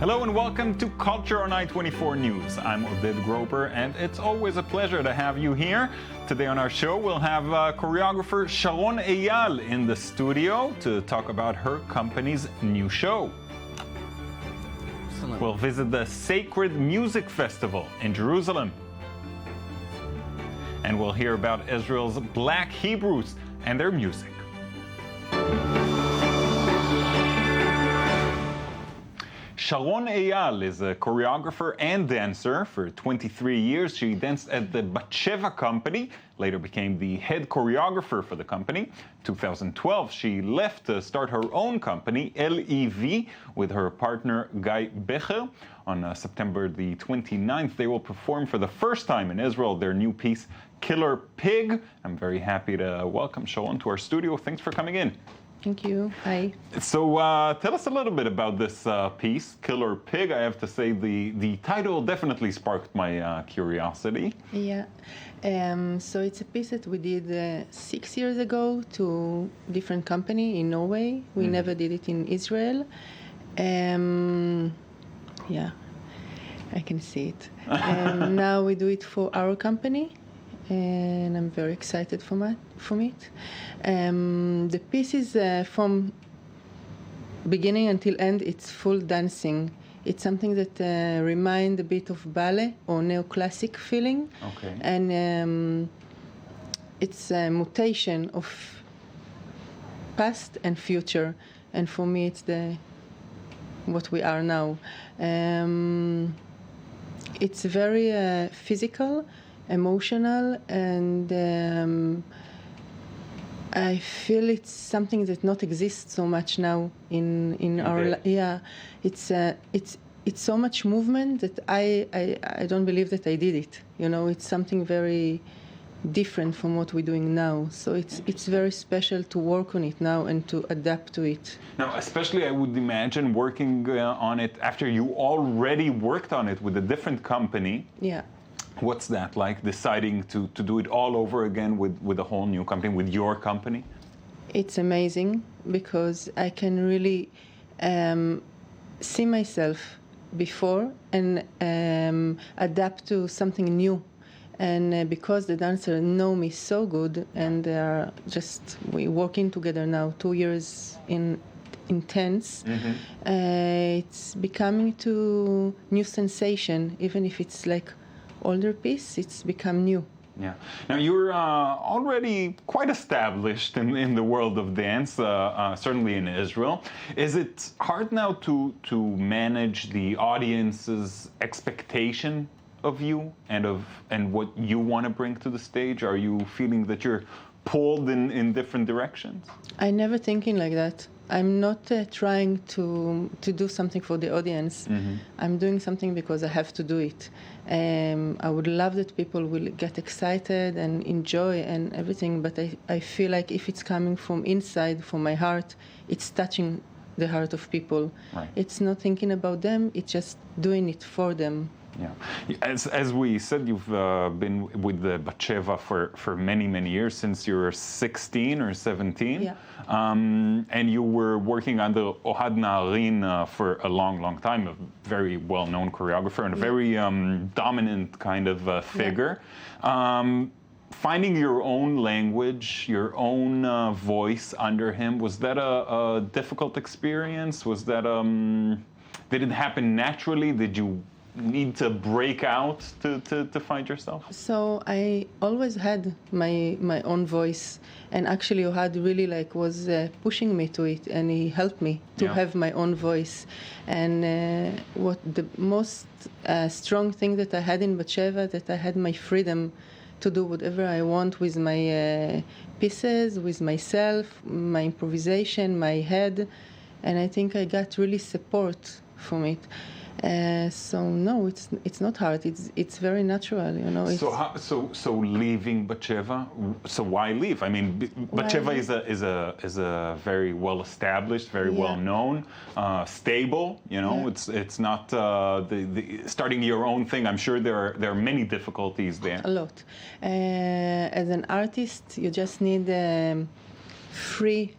Hello and welcome to Culture on I-24 News. I'm Oded Groper and it's always a pleasure to have you here. Today on our show we'll have choreographer Sharon Eyal in the studio to talk about her company's new show. Excellent. We'll visit the Sacred Music Festival in Jerusalem. And we'll hear about Israel's Black Hebrews and their music. Sharon Eyal is a choreographer and dancer. For 23 years, she danced at the Jaffa company, later became the head choreographer for the company. 2012, she left to start her own company, LEV, with her partner Guy Becher. On September the 29th, they will perform for the first time in Israel their new piece, Killer Pig. I'm very happy to welcome Sharon to our studio. Thanks for coming in. Thank you. Hi. So tell us a little bit about this piece, Killer Pig. I have to say the title definitely sparked my curiosity. Yeah. So it's a piece that we did 6 years ago to a different company in Norway. We never did it in Israel. Yeah, I can see it. Now we do it for our company. And I'm very excited from it. The piece is from beginning until end, it's full dancing. It's something that reminds a bit of ballet or neoclassic feeling. Okay. And it's a mutation of past and future. And for me, it's what we are now. It's very physical, emotional, and I feel it's something that not exists so much now in our it's so much movement that I don't believe that I did it. You know, it's something very different from what we're doing now. So it's very special to work on it now and to adapt to it. Now, especially I would imagine working on it after you already worked on it with a different company. Yeah. What's that like, deciding to do it all over again with a whole new company, with your company? It's amazing because I can really see myself before and adapt to something new. And because the dancers know me so good and they are we're working together now 2 years intense, it's becoming to new sensation, even if it's like older piece, it's become new. Yeah. Now you're already quite established in the world of dance, certainly in Israel. Is it hard now to manage the audience's expectation of you and what you want to bring to the stage? Are you feeling that you're pulled in different directions? I never thinking like that. I'm not trying to do something for the audience. I'm doing something because I have to do it. I would love that people will get excited and enjoy and everything, but I feel like if it's coming from inside, from my heart, it's touching the heart of people. Right. It's not thinking about them, it's just doing it for them. Yeah, as we said, you've been with the Jaffa for many years, since you were 16 or 17. Yeah. And you were working under Ohad Naharin for a long time, a very well-known choreographer and a very dominant kind of figure. Yeah. Finding your own language, your own voice under him, was that a difficult experience? Was that did it happen naturally? Did you need to break out to find yourself? So I always had my own voice, and actually Ohad really was pushing me to it, and he helped me to have my own voice. And what the most strong thing that I had in Jaffa, that I had my freedom to do whatever I want with my pieces, with myself, my improvisation, my head, and I think I got really support from it. So no, it's not hard. It's very natural, you know. So leaving Jaffa. So why leave? I mean, Jaffa is a very well established, very well known, stable. You know, it's not the starting your own thing. I'm sure there are many difficulties there. A lot. As an artist, you just need free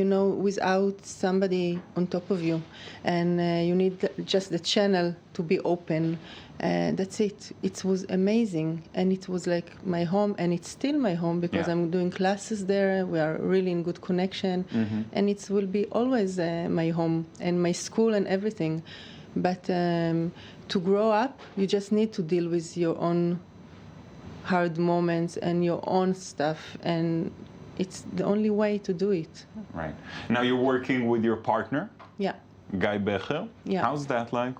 without somebody on top of you, and you need just the channel to be open. That's it. It was amazing, and it was like my home, and it's still my home because I'm doing classes there. We are really in good connection, and it will be always my home and my school and everything. But to grow up, you just need to deal with your own hard moments and your own stuff, and it's the only way to do it. Right. Now you're working with your partner, Yeah. Guy Becher. Yeah. How's that like?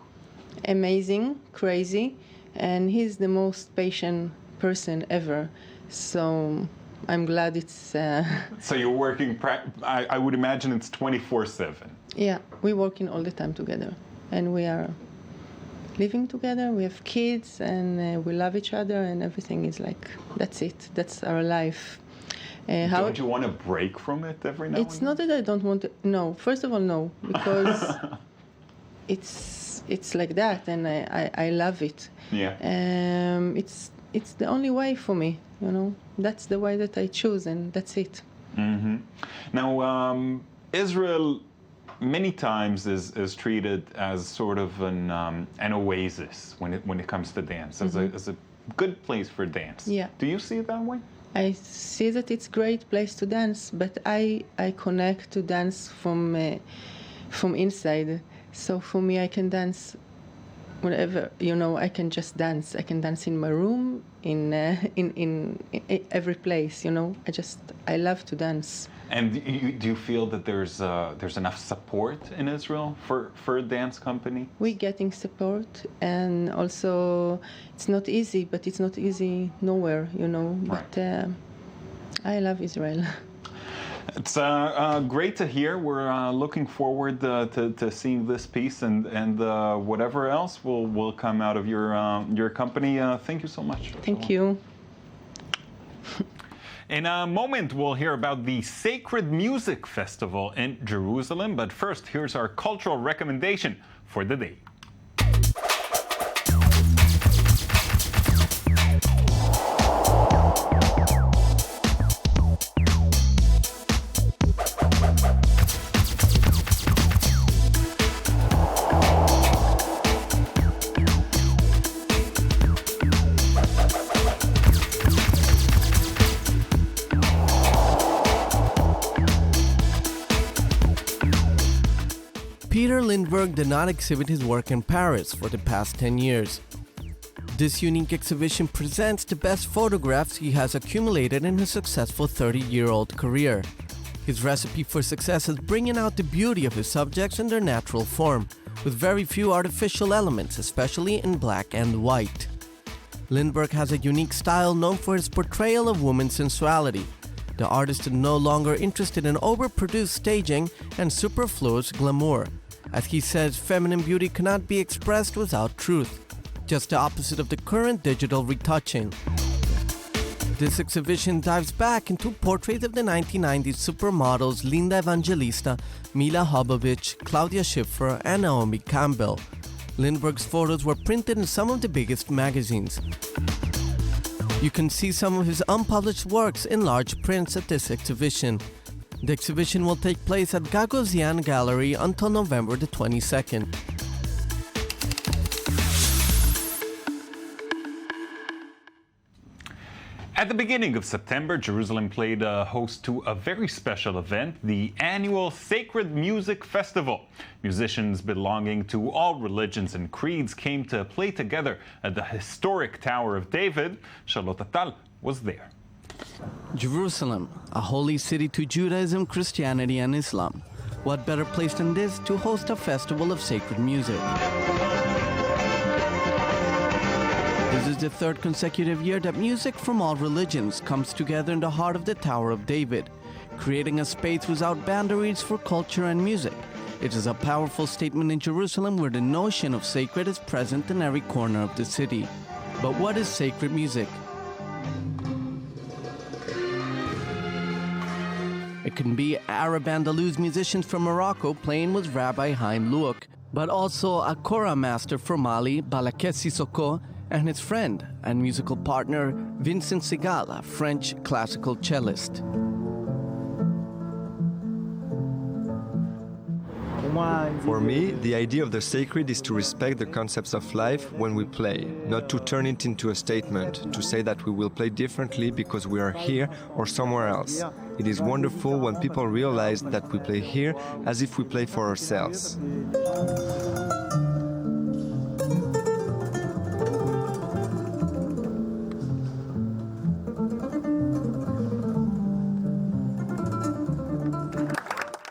Amazing, crazy, and he's the most patient person ever. So I'm glad it's... So you're working, I would imagine it's 24/7. Yeah, we're working all the time together, and we are living together. We have kids, and we love each other, and everything is like, that's it. That's our life. Don't you want to break from it every now and then? It's not that I don't want to. No, first of all, no, because it's like that, and I love it. Yeah. It's the only way for me. That's the way that I choose, and that's it. Mm-hmm. Now, Israel many times is treated as sort of an oasis when it comes to dance, as a good place for dance. Yeah. Do you see it that way? I see that it's a great place to dance, but I connect to dance from inside. So for me, I can dance whenever, I can just dance. I can dance in my room, in every place, I love to dance. And do you feel that there's enough support in Israel for a dance company? We're getting support, and also it's not easy, but it's not easy nowhere, Right. But I love Israel. It's great to hear. We're looking forward to seeing this piece and whatever else will come out of your company. Thank you so much. Thank you. In a moment, we'll hear about the Sacred Music Festival in Jerusalem. But first, here's our cultural recommendation for the day. Peter Lindbergh did not exhibit his work in Paris for the past 10 years. This unique exhibition presents the best photographs he has accumulated in his successful 30-year-old career. His recipe for success is bringing out the beauty of his subjects in their natural form, with very few artificial elements, especially in black and white. Lindbergh has a unique style known for his portrayal of woman's sensuality. The artist is no longer interested in overproduced staging and superfluous glamour. As he says, feminine beauty cannot be expressed without truth, just the opposite of the current digital retouching. This exhibition dives back into portraits of the 1990s supermodels Linda Evangelista, Mila Jovovich, Claudia Schiffer, and Naomi Campbell. Lindbergh's photos were printed in some of the biggest magazines. You can see some of his unpublished works in large prints at this exhibition. The exhibition will take place at Gagosian Gallery until November the 22nd. At the beginning of September, Jerusalem played host to a very special event, the annual Sacred Music Festival. Musicians belonging to all religions and creeds came to play together at the historic Tower of David. Charlotte Atal was there. Jerusalem, a holy city to Judaism, Christianity, and Islam. What better place than this to host a festival of sacred music? This is the third consecutive year that music from all religions comes together in the heart of the Tower of David, creating a space without boundaries for culture and music. It is a powerful statement in Jerusalem where the notion of sacred is present in every corner of the city. But what is sacred music? It can be Arab Andalus musicians from Morocco playing with Rabbi Haim Luak, but also a Kora master from Mali, Balaket Sissoko, and his friend and musical partner Vincent Segal, a French classical cellist. For me, the idea of the sacred is to respect the concepts of life when we play, not to turn it into a statement, to say that we will play differently because we are here or somewhere else. It is wonderful when people realize that we play here as if we play for ourselves.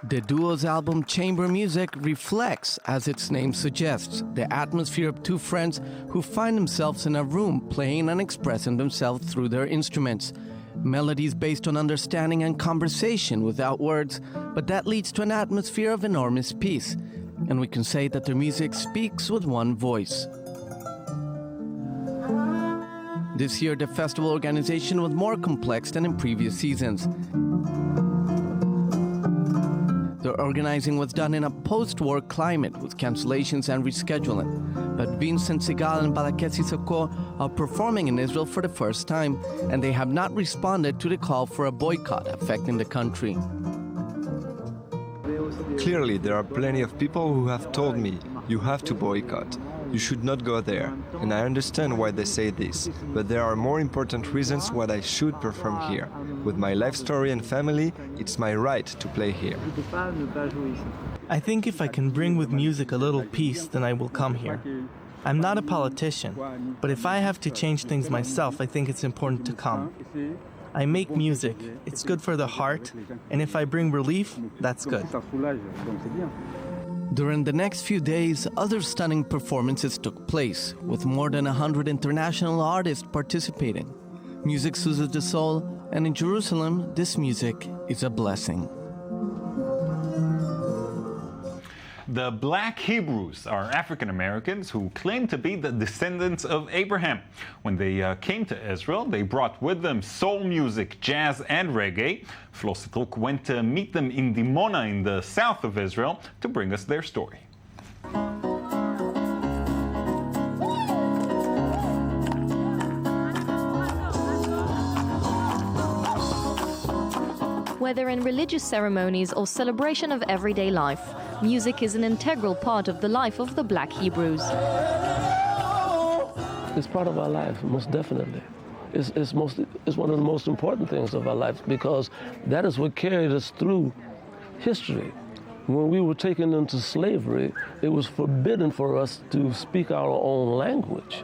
The duo's album Chamber Music reflects, as its name suggests, the atmosphere of two friends who find themselves in a room playing and expressing themselves through their instruments. Melodies based on understanding and conversation without words, but that leads to an atmosphere of enormous peace. And we can say that their music speaks with one voice. This year, the festival organization was more complex than in previous seasons. The organizing was done in a post-war climate with cancellations and rescheduling. But Vincent Segal and Balakeh Sissoko are performing in Israel for the first time, and they have not responded to the call for a boycott affecting the country. Clearly, there are plenty of people who have told me, you have to boycott. You should not go there, and I understand why they say this, but there are more important reasons why I should perform here. With my life story and family, it's my right to play here. I think if I can bring with music a little peace, then I will come here. I'm not a politician, but if I have to change things myself, I think it's important to come. I make music, it's good for the heart, and if I bring relief, that's good. During the next few days, other stunning performances took place, with more than 100 international artists participating. Music soothes the soul, and in Jerusalem, this music is a blessing. The Black Hebrews are African Americans who claim to be the descendants of Abraham. When they came to Israel, they brought with them soul music, jazz, and reggae. Flo Sitruk went to meet them in Dimona in the south of Israel to bring us their story. Whether in religious ceremonies or celebration of everyday life, music is an integral part of the life of the Black Hebrews. It's part of our life, most definitely. It's one of the most important things of our life because that is what carried us through history. When we were taken into slavery, it was forbidden for us to speak our own language,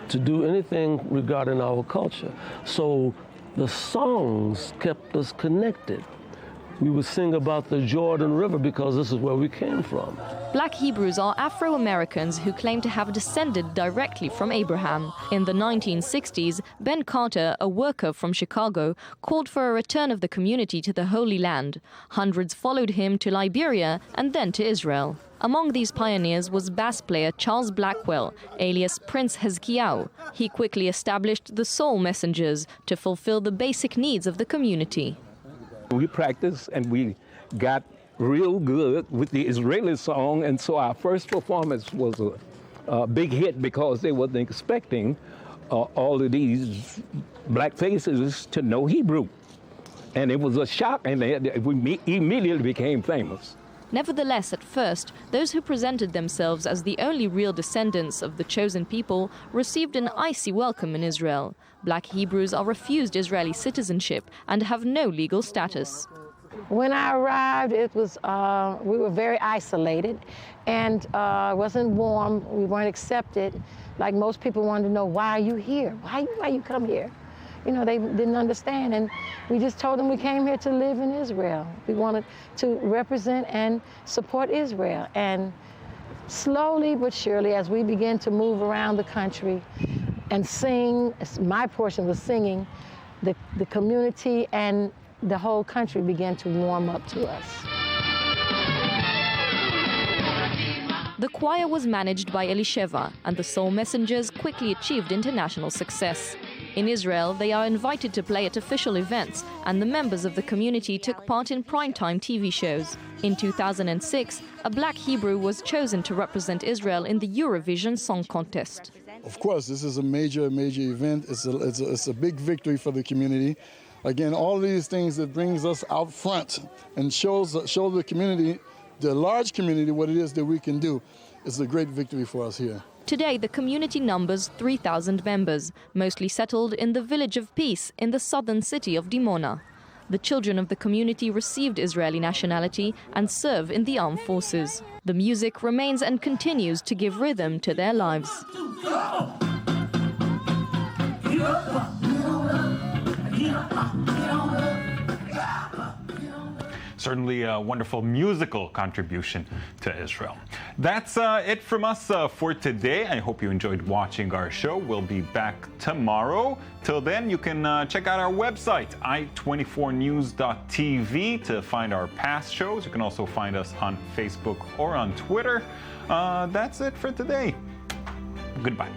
to do anything regarding our culture. So the songs kept us connected. We would sing about the Jordan River because this is where we came from. Black Hebrews are Afro-Americans who claim to have descended directly from Abraham. In the 1960s, Ben Carter, a worker from Chicago, called for a return of the community to the Holy Land. Hundreds followed him to Liberia and then to Israel. Among these pioneers was bass player Charles Blackwell, alias Prince Hezekiah. He quickly established the Soul Messengers to fulfill the basic needs of the community. We practiced and we got real good with the Israeli song, and so our first performance was a big hit because they wasn't expecting all of these black faces to know Hebrew. And it was a shock, and we immediately became famous. Nevertheless, at first, those who presented themselves as the only real descendants of the chosen people received an icy welcome in Israel. Black Hebrews are refused Israeli citizenship and have no legal status. When I arrived, it was we were very isolated, and it wasn't warm. We weren't accepted. Like most people wanted to know, why are you here? Why you come here? You know, they didn't understand, and we just told them we came here to live in Israel. We wanted to represent and support Israel. And slowly but surely, as we began to move around the country and sing, my portion was singing, the community and the whole country began to warm up to us. The choir was managed by Elisheva, and the Soul Messengers quickly achieved international success. In Israel, they are invited to play at official events, and the members of the community took part in primetime TV shows. In 2006, a Black Hebrew was chosen to represent Israel in the Eurovision Song Contest. Of course, this is a major event. It's a big victory for the community. Again, all of these things that brings us out front and shows the community the large community what it is that we can do. It's a great victory for us here. Today, the community numbers 3,000 members, mostly settled in the Village of Peace in the southern city of Dimona. The children of the community received Israeli nationality and serve in the armed forces. The music remains and continues to give rhythm to their lives. Certainly a wonderful musical contribution to Israel. That's it from us for today. I hope you enjoyed watching our show. We'll be back tomorrow. Till then, you can check out our website, i24news.tv, to find our past shows. You can also find us on Facebook or on Twitter. That's it for today. Goodbye.